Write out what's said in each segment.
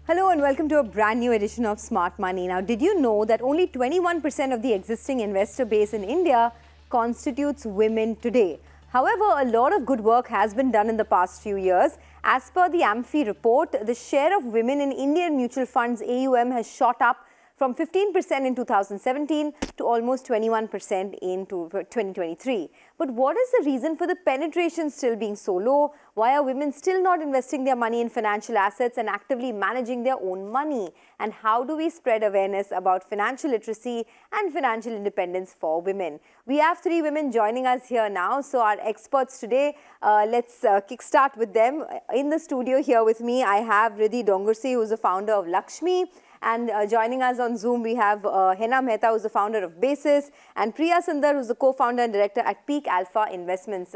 Hello and welcome to a brand new edition of Smart Money. Now, did you know that only 21% of the existing investor base in India constitutes women today? However, a lot of good work has been done in the past few years. As per the AMFI report, the share of women in Indian mutual funds AUM has shot up from 15% in 2017 to almost 21% in 2023. But what is the reason for the penetration still being so low? Why are women still not investing their money in financial assets and actively managing their own money? And how do we spread awareness about financial literacy and financial independence for women? We have three women joining us here now. So our experts today, let's kickstart with them. In the studio here with me, I have Ridhi who is the founder of LXME. And joining us on Zoom, we have Hena Mehta, who's the founder of Basis, and Priya Sunder, who's the co-founder and director at Peak Alpha Investments.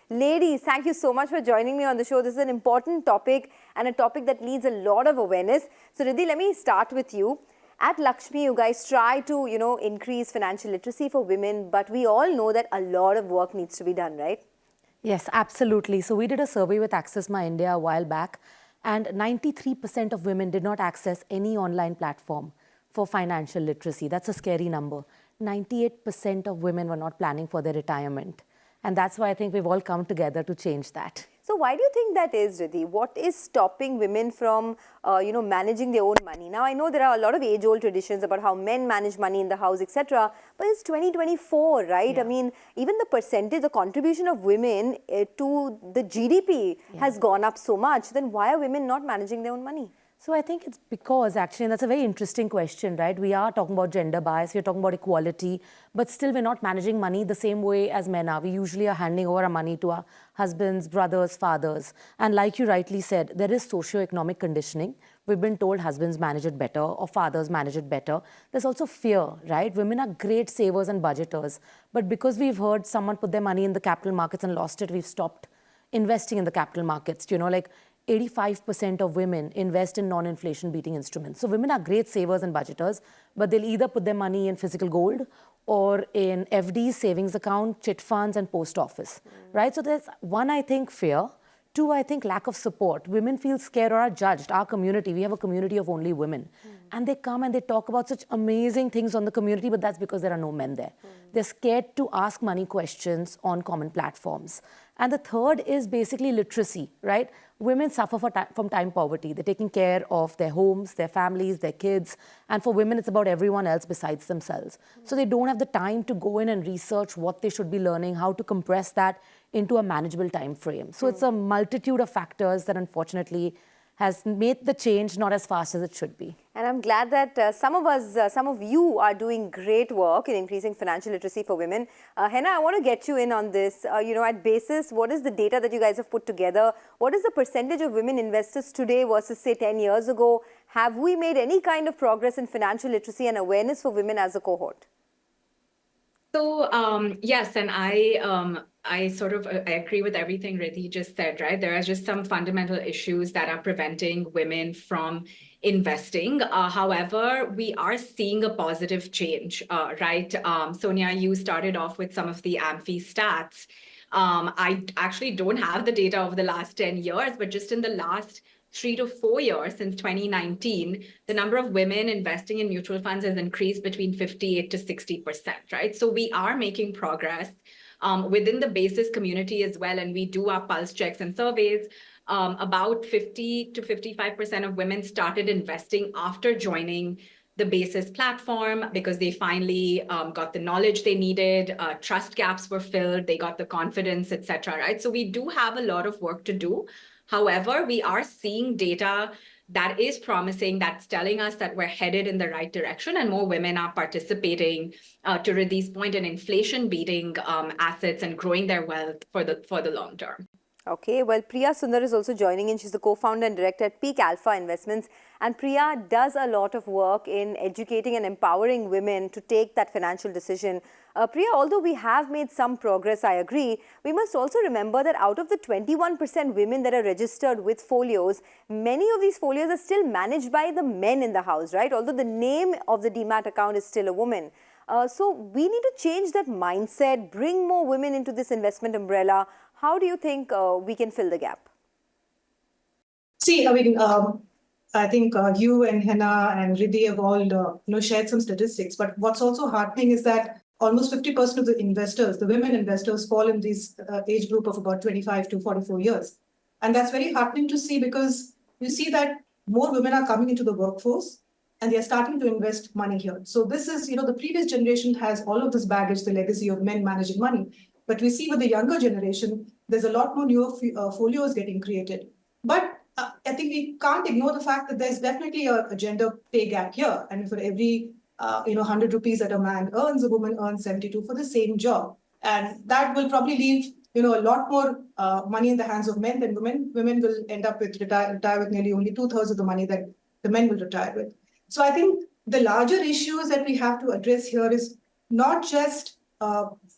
Ladies, thank you so much for joining me on the show. This is an important topic and a topic that needs a lot of awareness. So Ridhi, let me start with you. At LXME, you guys try to, increase financial literacy for women, but we all know that a lot of work needs to be done, right? Yes, absolutely. So we did a survey with Access My India a while back, and 93% of women did not access any online platform for financial literacy. That's a scary number. 98% of women were not planning for their retirement. And that's why I think we've all come together to change that. So why do you think that is, Ridhi? What is stopping women from, managing their own money? Now, I know there are a lot of age-old traditions about how men manage money in the house, etc. But it's 2024, right? Yeah. I mean, even the percentage, the contribution of women to the GDP has gone up so much. Then why are women not managing their own money? So I think it's because, actually, and that's a very interesting question, right? We are talking about gender bias, we're talking about equality, but still we're not managing money the same way as men are. We usually are handing over our money to our husbands, brothers, fathers. And like you rightly said, there is socio-economic conditioning. We've been told husbands manage it better or fathers manage it better. There's also fear, right? Women are great savers and budgeters. But because we've heard someone put their money in the capital markets and lost it, we've stopped investing in the capital markets. 85% of women invest in non-inflation beating instruments. So women are great savers and budgeters, but they'll either put their money in physical gold or in FDs, savings account, chit funds, and post office, right? So there's one, I think, fear. Two, I think lack of support. Women feel scared or are judged. Our community, we have a community of only women. And they come and they talk about such amazing things on the community, but that's because there are no men there. They're scared to ask money questions on common platforms. And the third is basically literacy, right? Women suffer from time poverty. They're taking care of their homes, their families, their kids. And for women, it's about everyone else besides themselves. So they don't have the time to go in and research what they should be learning, how to compress that into a manageable time frame. So it's a multitude of factors that unfortunately has made the change not as fast as it should be. And I'm glad that some of you are doing great work in increasing financial literacy for women. Hena, I want to get you in on this. At Basis, what is the data that you guys have put together? What is the percentage of women investors today versus, say, 10 years ago? Have we made any kind of progress in financial literacy and awareness for women as a cohort? So, yes, and I sort of agree with everything Ridhi just said, right? There are just some fundamental issues that are preventing women from investing. However, we are seeing a positive change, right? Sonia, you started off with some of the AMFI stats. I actually don't have the data over the last 10 years, but just in the last 3 to 4 years, since 2019, the number of women investing in mutual funds has increased between 58 to 60%, right? So we are making progress within the Basis community as well. And we do our pulse checks and surveys. About 50 to 55% of women started investing after joining the Basis platform because they finally got the knowledge they needed, trust gaps were filled, they got the confidence, etc. Right? So we do have a lot of work to do. However, we are seeing data that is promising, that's telling us that we're headed in the right direction and more women are participating, to Ridhi's point, in inflation-beating assets and growing their wealth for the long term. Okay, well, Priya Sunder is also joining in. She's the co-founder and director at Peak Alpha Investments. And Priya does a lot of work in educating and empowering women to take that financial decision. Priya, although we have made some progress, I agree, we must also remember that out of the 21% women that are registered with folios, many of these folios are still managed by the men in the house, right? Although the name of the demat account is still a woman. So we need to change that mindset, bring more women into this investment umbrella. How do you think we can fill the gap? See, I mean, I think you and Hena and Ridhi have all shared some statistics. But what's also heartening is that almost 50% of the investors, the women investors, fall in this age group of about 25 to 44 years. And that's very heartening to see, because you see that more women are coming into the workforce and they are starting to invest money here. So this is, the previous generation has all of this baggage, the legacy of men managing money. But we see with the younger generation, there's a lot more newer folios getting created. But I think we can't ignore the fact that there's definitely a gender pay gap here. And for every 100 rupees that a man earns, a woman earns 72 for the same job. And that will probably leave a lot more money in the hands of men than women. Women will end up with retire with nearly only 2/3 of the money that the men will retire with. So I think the larger issues that we have to address here is not just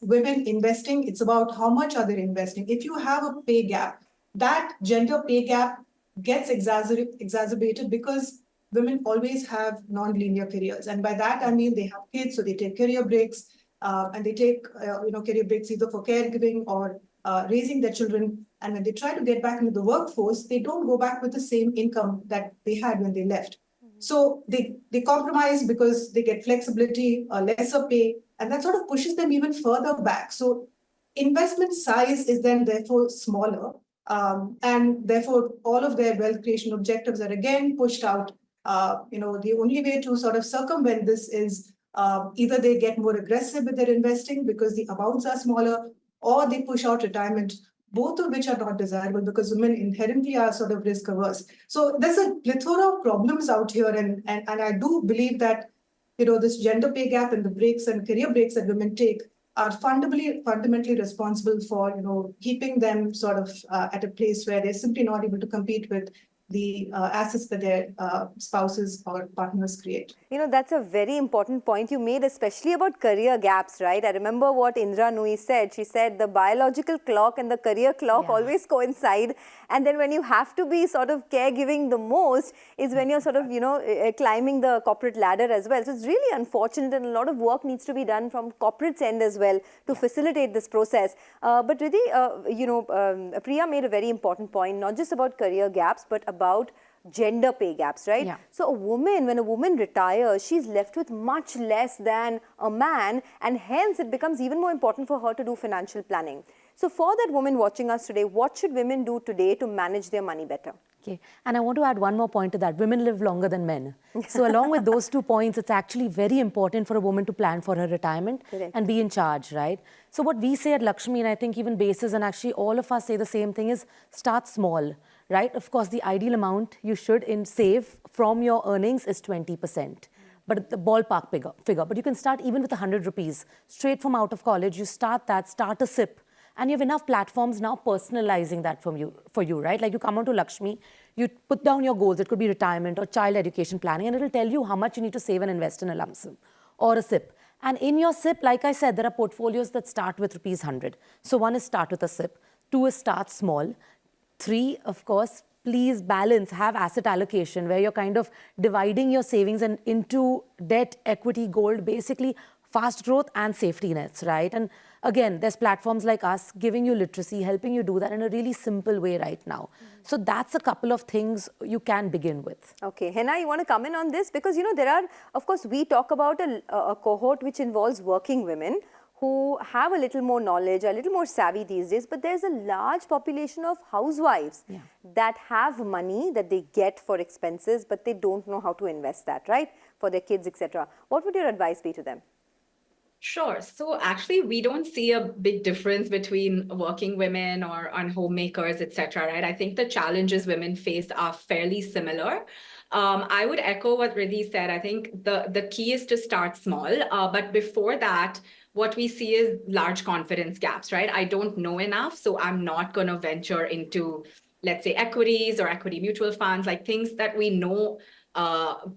women investing, it's about how much are they investing. If you have a pay gap, that gender pay gap gets exacerbated because women always have non-linear careers. And by that, I mean they have kids, so they take career breaks, and they take career breaks either for caregiving or raising their children. And when they try to get back into the workforce, they don't go back with the same income that they had when they left. So they compromise because they get flexibility, lesser pay, and that sort of pushes them even further back. So investment size is then therefore smaller, and therefore all of their wealth creation objectives are again pushed out. The only way to sort of circumvent this is either they get more aggressive with their investing because the amounts are smaller, or they push out retirement, both of which are not desirable because women inherently are sort of risk averse. So there's a plethora of problems out here, and I do believe that this gender pay gap and the breaks and career breaks that women take are fundamentally responsible for keeping them sort of at a place where they're simply not able to compete with the assets that their spouses or partners create. That's a very important point you made, especially about career gaps, right? I remember what Indra Nui said. She said the biological clock and the career clock always coincide. And then when you have to be sort of caregiving the most is when you're sort of, climbing the corporate ladder as well. So it's really unfortunate, and a lot of work needs to be done from corporate's end as well to facilitate this process. But Ridhi, Priya made a very important point, not just about career gaps, but about gender pay gaps, right? Yeah. So when a woman retires, she's left with much less than a man, and hence it becomes even more important for her to do financial planning. So for that woman watching us today, what should women do today to manage their money better? Okay, and I want to add one more point to that. Women live longer than men. So along with those 2 points, it's actually very important for a woman to plan for her retirement and be in charge, right? So what we say at LXME, and I think even Basis, and actually all of us say the same thing, is start small, right? Of course, the ideal amount you should save from your earnings is 20%. But the ballpark figure. But you can start even with 100 rupees. Straight from out of college, you start a SIP. And you have enough platforms now personalizing that for you, right? Like you come onto LXME, you put down your goals. It could be retirement or child education planning, and it'll tell you how much you need to save and invest in a lump sum or a SIP. And in your SIP, like I said, there are portfolios that start with rupees 100. So 1 is start with a SIP, 2 is start small, 3, of course, please balance, have asset allocation where you're kind of dividing your savings into debt, equity, gold, basically fast growth and safety nets, right? And again, there's platforms like us giving you literacy, helping you do that in a really simple way right now. So that's a couple of things you can begin with. Okay, Hena, you want to come in on this? Because, there are, of course, we talk about a cohort which involves working women who have a little more knowledge, a little more savvy these days, but there's a large population of housewives that have money that they get for expenses, but they don't know how to invest that, right? For their kids, etc. What would your advice be to them? Sure. So actually, we don't see a big difference between working women or homemakers, etc. Right? I think the challenges women face are fairly similar. I would echo what Ridhi said. I think the key is to start small. But before that, what we see is large confidence gaps, right? I don't know enough, so I'm not going to venture into, let's say, equities or equity mutual funds, like things that we know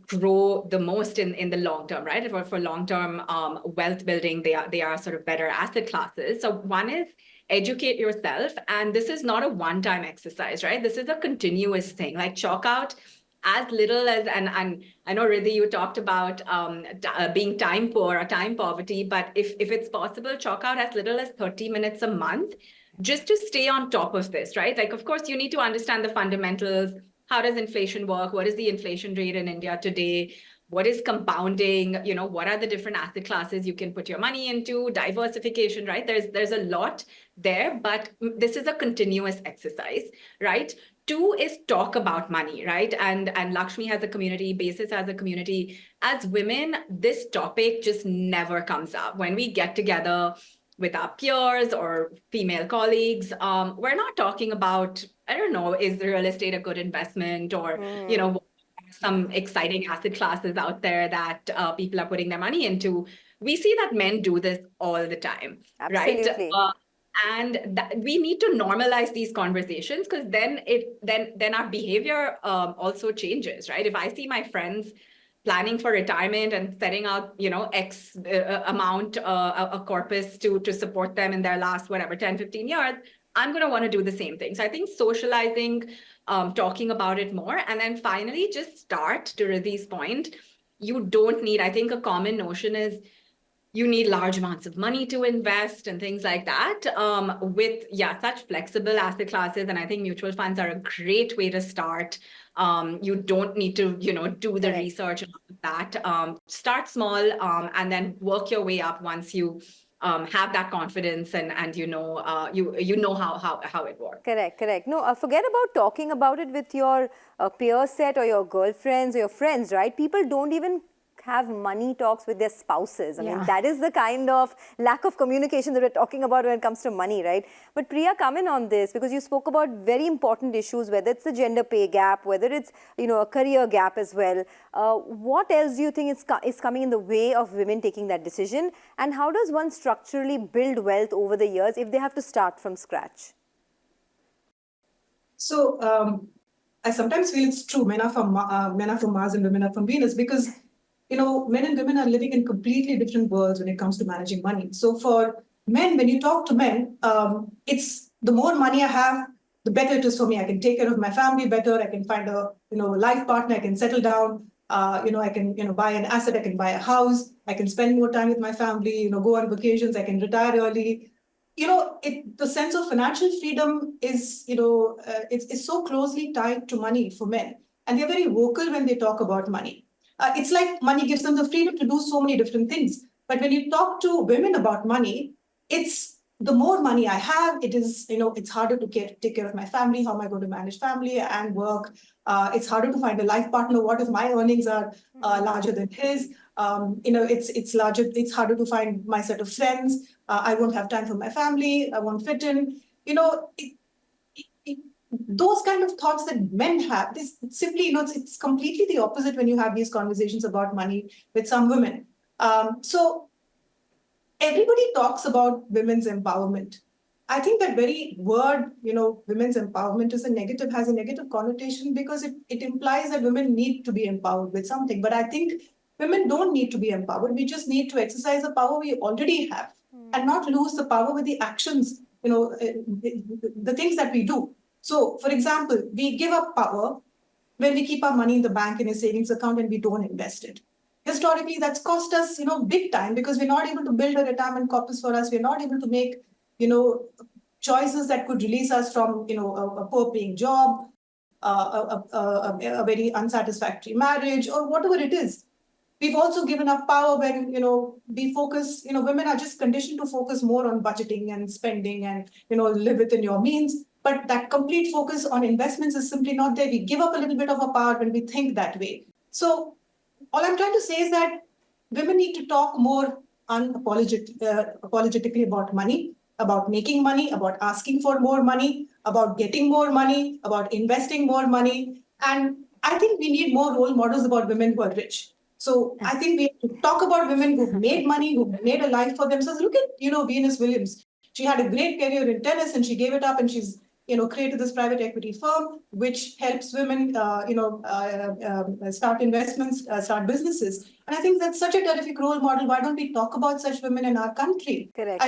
grow the most in the long term, right? For long-term wealth building, they are sort of better asset classes. So one is educate yourself, and this is not a one-time exercise, right? This is a continuous thing. Like chalk out as little as, and I know, Ridhi, you talked about being time poor or time poverty, but if it's possible, chalk out as little as 30 minutes a month just to stay on top of this, right? Like, of course, you need to understand the fundamentals, how does inflation work? What is the inflation rate in India today? What is compounding? What are the different asset classes you can put your money into? Diversification, right? There's a lot there, but this is a continuous exercise, right? Two is talk about money, right? And Lakshmi has a community, Basis has a community. As women, this topic just never comes up. When we get together with our peers or female colleagues, we're not talking about, I don't know, is real estate a good investment, or some exciting asset classes out there that people are putting their money into. We see that men do this all the time, right? Absolutely. And we need to normalize these conversations, because then our behavior also changes, right? If I see my friends planning for retirement and setting out, X amount, a corpus to support them in their last, whatever, 10, 15 years, I'm going to want to do the same thing. So I think socializing, talking about it more, and then finally just start, to Ridhi's point. You don't need, I think a common notion is, you need large amounts of money to invest and things like that, with such flexible asset classes. And I think mutual funds are a great way to start. You don't need to do the Correct. research and all of that. Start small, and then work your way up once you have that confidence, and you know how it works. Correct. No, forget about talking about it with your peer set or your girlfriends or your friends, right? People don't even have money talks with their spouses. I mean, that is the kind of lack of communication that we're talking about when it comes to money, right? But Priya, come in on this, because you spoke about very important issues, whether it's the gender pay gap, whether it's, a career gap as well. What else do you think is coming in the way of women taking that decision? And how does one structurally build wealth over the years if they have to start from scratch? So I sometimes feel it's true. Men are from Mars and women are from Venus, because men and women are living in completely different worlds when it comes to managing money. So for men, when you talk to men, it's the more money I have, the better it is for me. I can take care of my family better. I can find a life partner. I can settle down. I can buy an asset. I can buy a house. I can spend more time with my family. Go on vacations. I can retire early. The sense of financial freedom is it's so closely tied to money for men, and they're very vocal when they talk about money. It's like money gives them the freedom to do so many different things. But when you talk to women about money, it's the more money I have, it is, it's harder to take care of my family. How am I going to manage family and work? It's harder to find a life partner. What if my earnings are larger than his? It's larger. It's harder to find my set of friends. I won't have time for my family. I won't fit in. Those kind of thoughts that men have, this simply, it's completely the opposite when you have these conversations about money with some women. So everybody talks about women's empowerment. I think that very word, women's empowerment has a negative connotation, because it implies that women need to be empowered with something. But I think women don't need to be empowered. We just need to exercise the power we already have and not lose the power with the actions, the things that we do. So, for example, we give up power when we keep our money in the bank in a savings account and we don't invest it. Historically, that's cost us, big time, because we're not able to build a retirement corpus for us. We're not able to make, choices that could release us from, a poor-paying job, a very unsatisfactory marriage, or whatever it is. We've also given up power when, we focus, women are just conditioned to focus more on budgeting and spending and, live within your means. But that complete focus on investments is simply not there. We give up a little bit of our power when we think that way. So all I'm trying to say is that women need to talk more unapologetically about money, about making money, about asking for more money, about getting more money, about investing more money. And I think we need more role models about women who are rich. So I think we have to talk about women who've made money, who've made a life for themselves. Look at, Venus Williams. She had a great career in tennis and she gave it up, and she's created this private equity firm which helps women, start investments, start businesses. And I think that's such a terrific role model. Why don't we talk about such women in our country? Correct.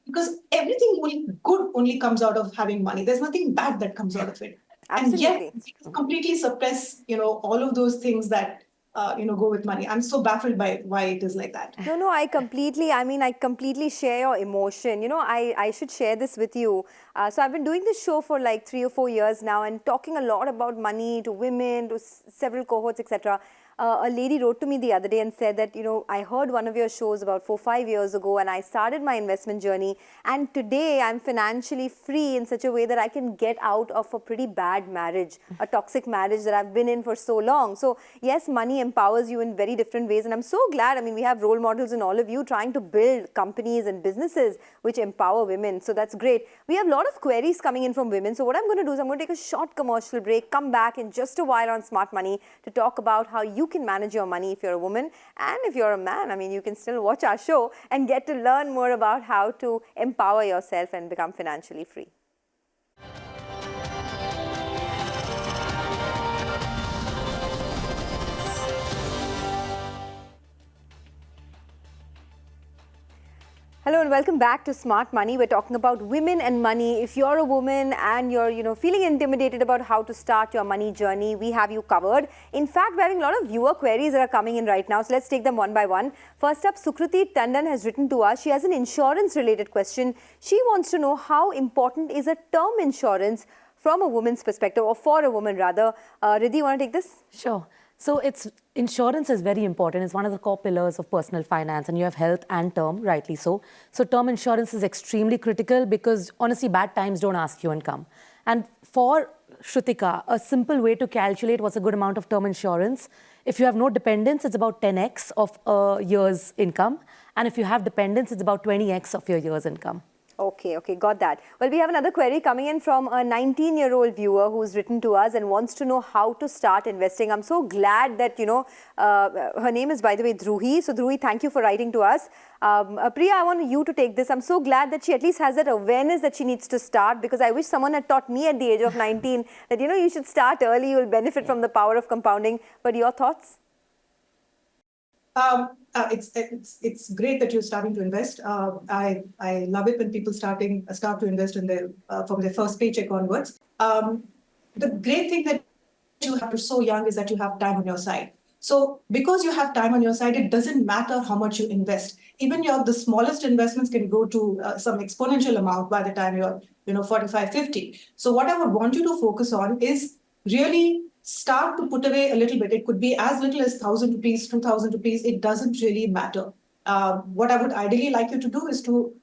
Because everything good only comes out of having money. There's nothing bad that comes out of it. Absolutely. And yet, completely suppress, all of those things that go with money. I'm so baffled by why it is like that. No, I completely share your emotion. I should share this with you. So I've been doing this show for like 3 or 4 years now and talking a lot about money to women, to several cohorts, etc. A lady wrote to me the other day and said that, I heard one of your shows about 4 or 5 years ago and I started my investment journey, and today I'm financially free in such a way that I can get out of a pretty bad marriage, a toxic marriage that I've been in for so long. So yes, money empowers you in very different ways, and I'm so glad. I mean, we have role models in all of you trying to build companies and businesses which empower women. So that's great. We have a lot of queries coming in from women. So what I'm going to do is I'm going to take a short commercial break, come back in just a while on Smart Money to talk about how you can manage your money if you're a woman, and if you're a man, I mean, you can still watch our show and get to learn more about how to empower yourself and become financially free. Hello and welcome back to Smart Money. We're talking about women and money. If you're a woman and you're feeling intimidated about how to start your money journey, we have you covered. In fact, we're having a lot of viewer queries that are coming in right now. So let's take them one by one. First up, Sukriti Tandon has written to us. She has an insurance related question. She wants to know how important is a term insurance from a woman's perspective, or for a woman rather. Ridhi, you want to take this? Sure. So insurance is very important. It's one of the core pillars of personal finance, and you have health and term, rightly so. So term insurance is extremely critical because honestly, bad times don't ask you and come. And for Shrutika, a simple way to calculate what's a good amount of term insurance, if you have no dependents, it's about 10x of a year's income. And if you have dependents, it's about 20x of your year's income. Okay, got that. Well, we have another query coming in from a 19-year-old viewer who's written to us and wants to know how to start investing. I'm so glad that, her name is, by the way, Dhruhi. So, Dhruhi, thank you for writing to us. Priya, I want you to take this. I'm so glad that she at least has that awareness that she needs to start, because I wish someone had taught me at the age of 19 that, you should start early, you'll benefit from the power of compounding. But your thoughts? It's great that you're starting to invest. I love it when people start to invest in from their first paycheck onwards. The great thing that you have so young is that you have time on your side. So because you have time on your side, it doesn't matter how much you invest. Even the smallest investments can go to some exponential amount by the time you're 45, 50. So what I would want you to focus on is really start to put away a little bit. It could be as little as 1,000 rupees, 2,000 rupees. It doesn't really matter. What I would ideally like you to do is to,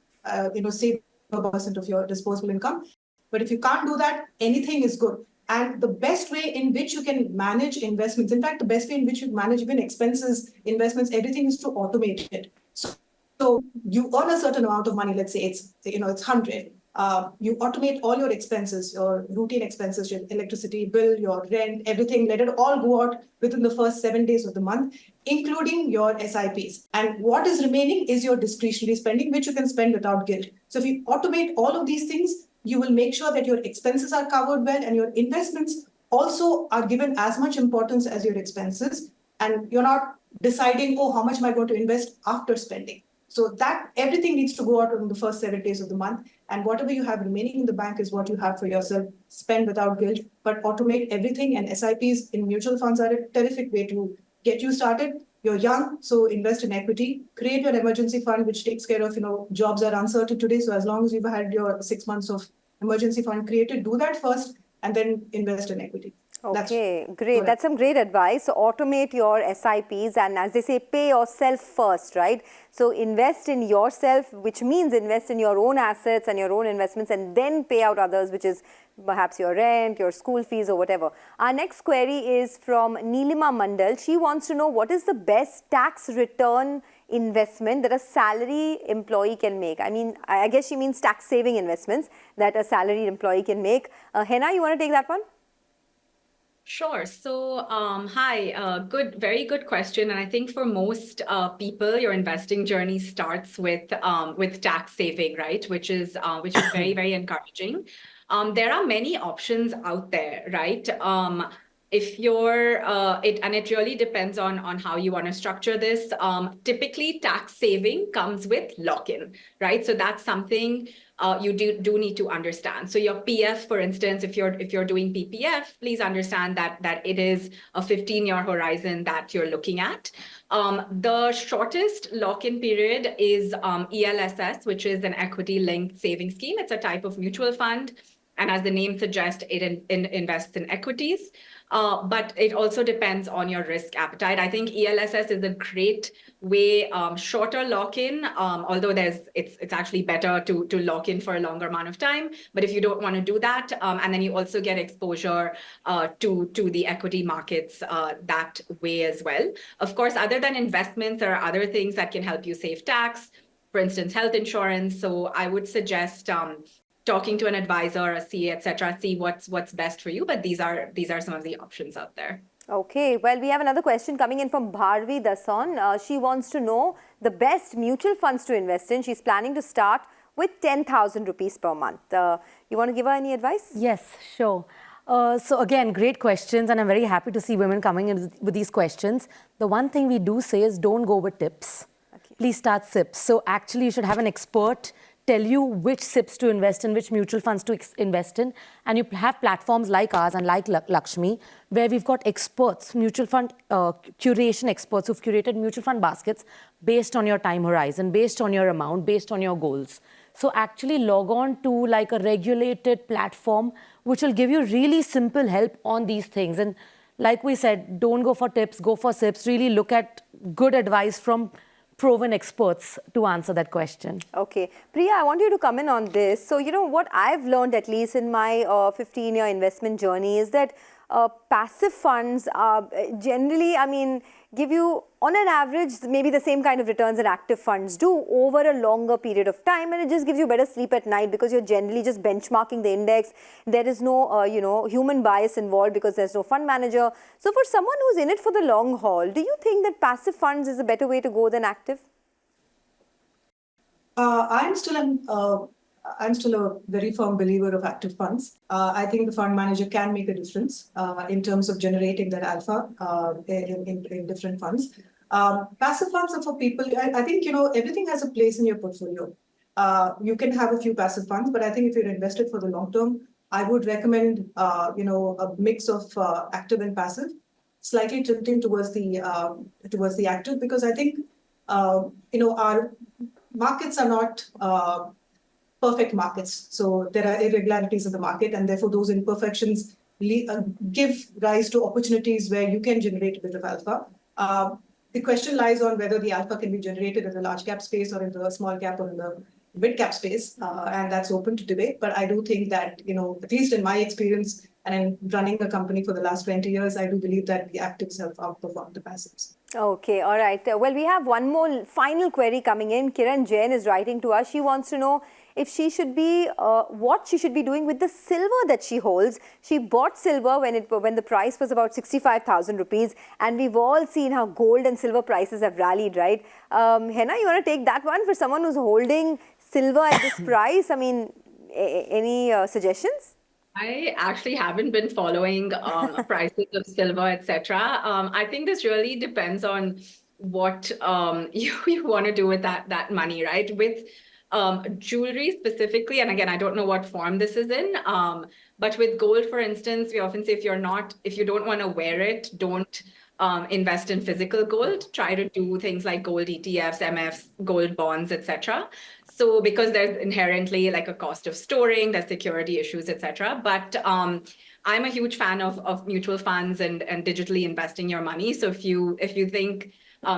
save 1% of your disposable income. But if you can't do that, anything is good. And the best way in which you can manage investments, in fact, the best way in which you manage even expenses, investments, everything is to automate it. So you earn a certain amount of money. Let's say it's 100. You automate all your expenses, your routine expenses, your electricity bill, your rent, everything. Let it all go out within the first 7 days of the month, including your SIPs. And what is remaining is your discretionary spending, which you can spend without guilt. So if you automate all of these things, you will make sure that your expenses are covered well, and your investments also are given as much importance as your expenses. And you're not deciding, how much am I going to invest after spending? So that everything needs to go out in the first 7 days of the month. And whatever you have remaining in the bank is what you have for yourself. Spend without guilt, but automate everything. And SIPs in mutual funds are a terrific way to get you started. You're young, so invest in equity. Create your emergency fund, which takes care of, jobs are uncertain today. So as long as you've had your 6 months of emergency fund created, do that first and then invest in equity. Okay, great. That's some great advice. So automate your SIPs, and as they say, pay yourself first, right? So invest in yourself, which means invest in your own assets and your own investments, and then pay out others, which is perhaps your rent, your school fees or whatever. Our next query is from Neelima Mandal. She wants to know what is the best tax return investment that a salary employee can make. I mean, I guess she means tax saving investments that a salaried employee can make. Hena, you want to take that one? Sure. So, very good question. And I think for most people, your investing journey starts with tax saving, right? Which is very, very encouraging. There are many options out there, right? If you're it really depends on how you want to structure this. Typically, tax saving comes with lock-in, right? So that's something you do need to understand. So your PF, for instance, if you're doing PPF, please understand that it is a 15-year horizon that you're looking at. The shortest lock-in period is ELSS, which is an equity-linked saving scheme. It's a type of mutual fund. And as the name suggests, it invests in equities. But it also depends on your risk appetite. I think ELSS is a great way, shorter lock-in, although it's actually better to lock in for a longer amount of time. But if you don't want to do that, and then you also get exposure to the equity markets that way as well. Of course, other than investments, there are other things that can help you save tax. For instance, health insurance. So I would suggest talking to an advisor, a CA, etc., see what's best for you. But these are some of the options out there. Okay, well, we have another question coming in from Bharvi Dason. She wants to know the best mutual funds to invest in. She's planning to start with 10,000 rupees per month. You want to give her any advice? Yes, sure. So again, great questions, and I'm very happy to see women coming in with these questions. The one thing we do say is don't go with tips. Okay. Please start SIPs. So actually, you should have an expert tell you which SIPs to invest in, which mutual funds to invest in. And you have platforms like ours and like LXME, where we've got experts, mutual fund curation experts who've curated mutual fund baskets based on your time horizon, based on your amount, based on your goals. So actually log on to like a regulated platform, which will give you really simple help on these things. And like we said, don't go for tips, go for SIPs. Really look at good advice from proven experts to answer that question. Okay. Priya, I want you to come in on this. So, you know, what I've learned, at least in my 15-year investment journey, is that passive funds generally, I mean, give you, on an average, maybe the same kind of returns that active funds do over a longer period of time. And it just gives you better sleep at night because you're generally just benchmarking the index. There is no, you know, human bias involved because there's no fund manager. So for someone who's in it for the long haul, do you think that passive funds is a better way to go than active? I'm still a very firm believer of active funds. I think the fund manager can make a difference in terms of generating that alpha in different funds. Passive funds are for people. I think, you know, everything has a place in your portfolio. You can have a few passive funds, but I think if you're invested for the long term, I would recommend, you know, a mix of active and passive, slightly tilting towards the active, because I think, you know, our markets are not perfect markets. So there are irregularities in the market, and therefore those imperfections give rise to opportunities where you can generate a bit of alpha. The question lies on whether the alpha can be generated in the large cap space or in the small cap or in the mid cap space, and that's open to debate. But I do think that, you know, at least in my experience and in running a company for the last 20 years, I do believe that the actives have outperformed the passives. Okay, all right. Well, we have one more final query coming in. Kiran Jain is writing to us. She wants to know if she should be, what she should be doing with the silver that she holds. She bought silver when the price was about 65,000 rupees, and we've all seen how gold and silver prices have rallied, right? Hena, you want to take that one for someone who's holding silver at this price? I mean, any suggestions? I actually haven't been following prices of silver, etc. I think this really depends on what you want to do with that money, right? With jewelry specifically, and again, I don't know what form this is in, but with gold, for instance, we often say if you don't want to wear it, don't invest in physical gold. Try to do things like gold ETFs, MFs, gold bonds, etc. So because there's inherently like a cost of storing, there's security issues, etc. But I'm a huge fan of mutual funds and digitally investing your money. So if you think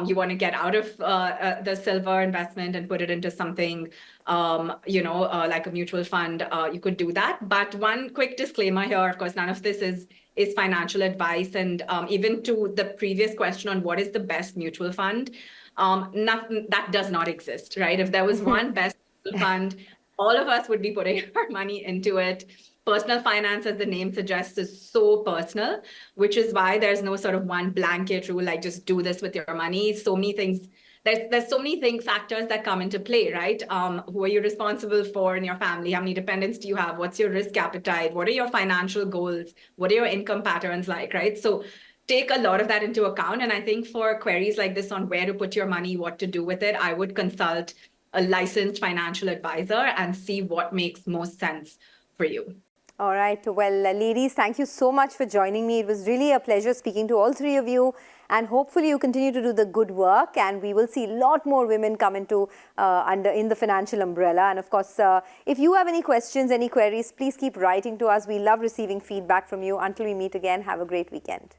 you want to get out of the silver investment and put it into something, like a mutual fund, you could do that. But one quick disclaimer here, of course, none of this is financial advice. And even to the previous question on what is the best mutual fund, that does not exist, right? If there was one best mutual fund, all of us would be putting our money into it. Personal finance, as the name suggests, is so personal, which is why there's no sort of one blanket rule, like just do this with your money. So many things, there's so many factors that come into play, right? Who are you responsible for in your family? How many dependents do you have? What's your risk appetite? What are your financial goals? What are your income patterns like, right? So take a lot of that into account. And I think for queries like this on where to put your money, what to do with it, I would consult a licensed financial advisor and see what makes most sense for you. All right. Well, ladies, thank you so much for joining me. It was really a pleasure speaking to all three of you. And hopefully you continue to do the good work and we will see a lot more women come into in the financial umbrella. And of course, if you have any questions, any queries, please keep writing to us. We love receiving feedback from you. Until we meet again, have a great weekend.